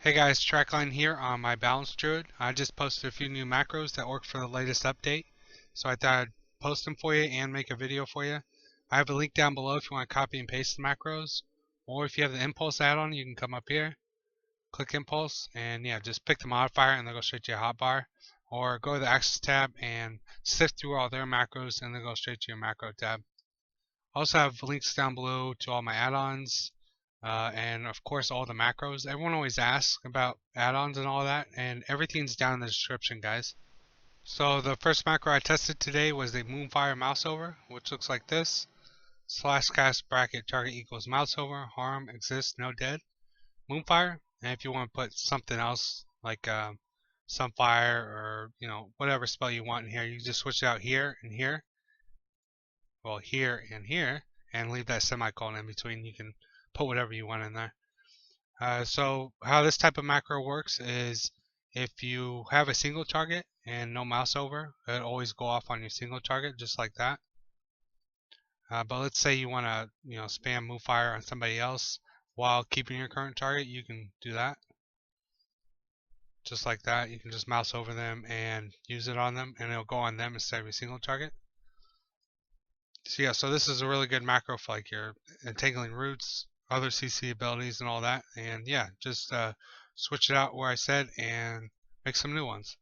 Hey guys, Trackline here on my balanced Druid. I just posted a few new macros that work for the latest update, so I thought I'd post them for you and make a video for you. I have a link down below if you want to copy and paste the macros, or if you have the Impulse add-on, you can come up here, click Impulse, and yeah, just pick the modifier and they'll go straight to your hotbar, or go to the Access tab and sift through all their macros and then go straight to your macro tab. I also have links down below to all my add-ons, and of course all the macros. Everyone always asks about add-ons and all that, and everything's down in the description, guys. So the first macro I tested today was the Moonfire Mouseover, which looks like this. /cast bracket target equals Mouseover, harm, exists, no dead. Moonfire, and if you want to put something else like Sunfire or whatever spell you want in here, you just switch it out here and here. Well, here and here, and leave that semicolon in between. You can put whatever you want in there. So how this type of macro works is if you have a single target and no mouse over, it'll always go off on your single target just like that. But let's say you want to spam Moonfire on somebody else while keeping your current target, you can do that. Just like that, you can just mouse over them and use it on them, and it'll go on them instead of your single target. So yeah, so this is a really good macro for like your entangling roots, other CC abilities and all that. And yeah, just switch it out where I said and make some new ones.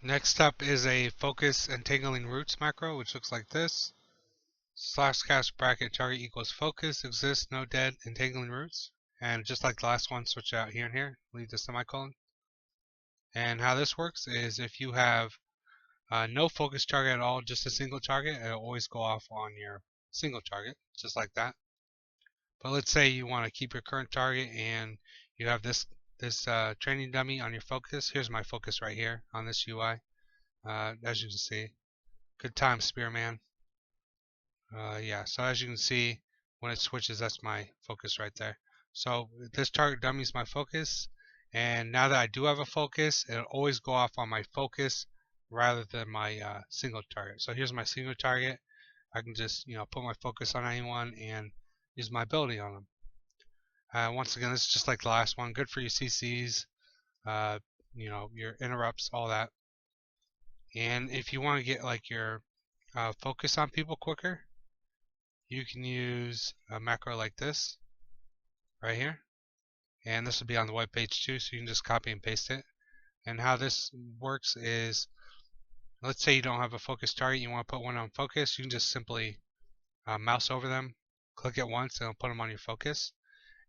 Next up is a focus entangling roots macro, which looks like this. /cast bracket target equals focus, exists, no dead, entangling roots. And just like the last one, switch it out here and here, leave the semicolon. And how this works is if you have no focus target at all, just a single target, it'll always go off on your single target, just like that. But let's say you want to keep your current target and you have this training dummy on your focus. Here's my focus right here on this UI. As you can see, good time, Spearman. Yeah, so as you can see, when it switches, that's my focus right there. So this target dummy is my focus, and now that I do have a focus, it'll always go off on my focus rather than my single target. So here's my single target. I can just put my focus on anyone and use my ability on them. Once again, this is just like the last one. Good for your CCs, your interrupts, all that. And if you want to get like your focus on people quicker, you can use a macro like this right here. And this will be on the web page too, so you can just copy and paste it. And how this works is, let's say you don't have a focus target, you want to put one on focus, you can just simply mouse over them, click it once, and it'll put them on your focus.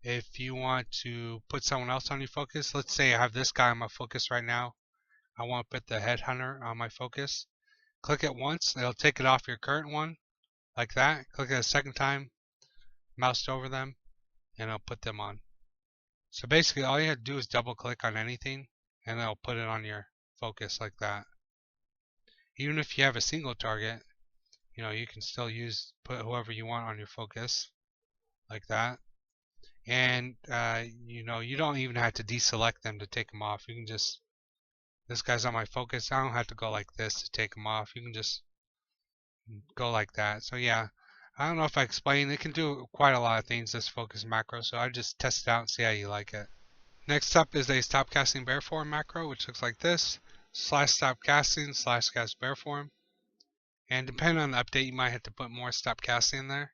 If you want to put someone else on your focus, let's say I have this guy on my focus right now, I want to put the headhunter on my focus. Click it once, it'll take it off your current one, like that. Click it a second time, mouse over them, and it'll put them on. So basically all you have to do is double click on anything, and it'll put it on your focus like that. Even if you have a single target, you can still put whoever you want on your focus like that. And you don't even have to deselect them to take them off. You can just, this guy's on my focus, I don't have to go like this to take them off. You can just go like that. So yeah, I don't know if I explained, it can do quite a lot of things, this focus macro, so I just test it out and see how you like it. Next up is a Stopcasting bear form macro, which looks like this. /stopcasting /cast bear form. And depending on the update, you might have to put more Stopcasting in there,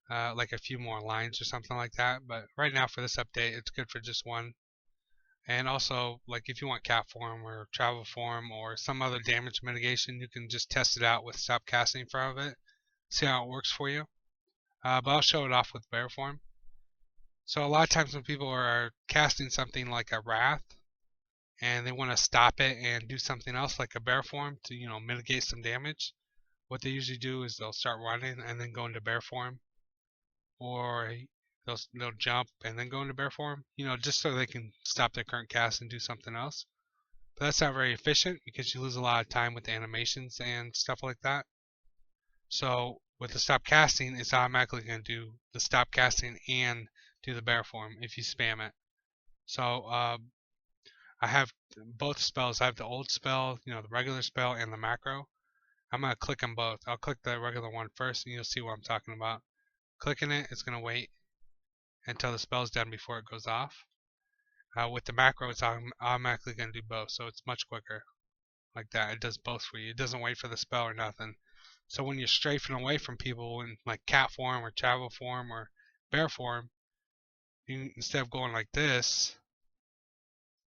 like a few more lines or something like that. But right now for this update, it's good for just one. And also, like if you want cat form or travel form or some other damage mitigation, you can just test it out with Stopcasting in front of it, see how it works for you. But I'll show it off with bear form. So a lot of times when people are casting something like a wrath and they want to stop it and do something else like a bear form to mitigate some damage, what they usually do is they'll start running and then go into bear form, or they'll jump and then go into bear form, just so they can stop their current cast and do something else. But that's not very efficient because you lose a lot of time with the animations and stuff like that. So with the Stopcasting, it's automatically going to do the Stopcasting and do the bear form if you spam it. So I have both spells. I have the old spell, the regular spell, and the macro. I'm going to click them both. I'll click the regular one first and you'll see what I'm talking about. Clicking it, it's going to wait until the spell's done before it goes off. with the macro, it's automatically going to do both, so it's much quicker. Like that, it does both for you. It doesn't wait for the spell or nothing. So when you're strafing away from people in like cat form or travel form or bear form, you, instead of going like this,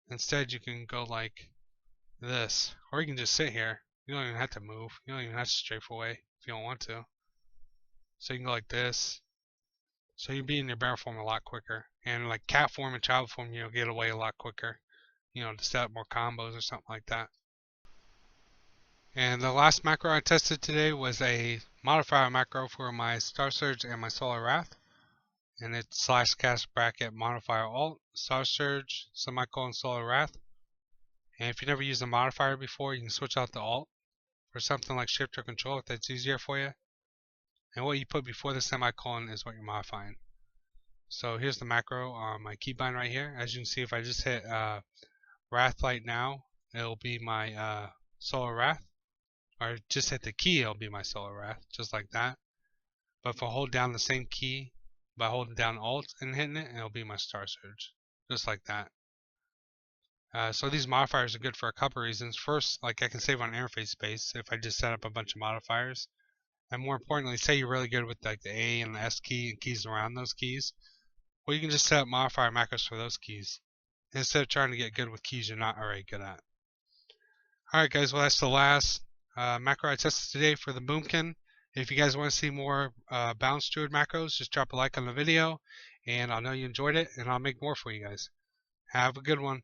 instead you can go like this, or you can just sit here. You don't even have to move. You don't even have to strafe away if you don't want to. So you can go like this. So you'll be in your bear form a lot quicker. And like cat form and travel form, you'll get away a lot quicker. You know, to set up more combos or something like that. And the last macro I tested today was a modifier macro for my Starsurge and my Solar Wrath. And it's /cast bracket modifier alt, Starsurge, semicolon Solar Wrath. And if you never used a modifier before, you can switch out the alt for something like shift or control if that's easier for you. And what you put before the semicolon is what you're modifying. So here's the macro on my keybind right here. As you can see, if I just hit Wrath Light now, it'll be my Solar Wrath. Or just hit the key, it'll be my Solar Wrath, just like that. But if I hold down the same key by holding down Alt and hitting it, it'll be my Starsurge, just like that. So these modifiers are good for a couple reasons. First, like I can save on interface space if I just set up a bunch of modifiers. And more importantly, say you're really good with like the A and the S key and keys around those keys. Well, you can just set up modifier macros for those keys instead of trying to get good with keys you're not already good at. Alright guys, well that's the last macro I tested today for the Boomkin. If you guys want to see more balanced Druid macros, just drop a like on the video, and I'll know you enjoyed it, and I'll make more for you guys. Have a good one.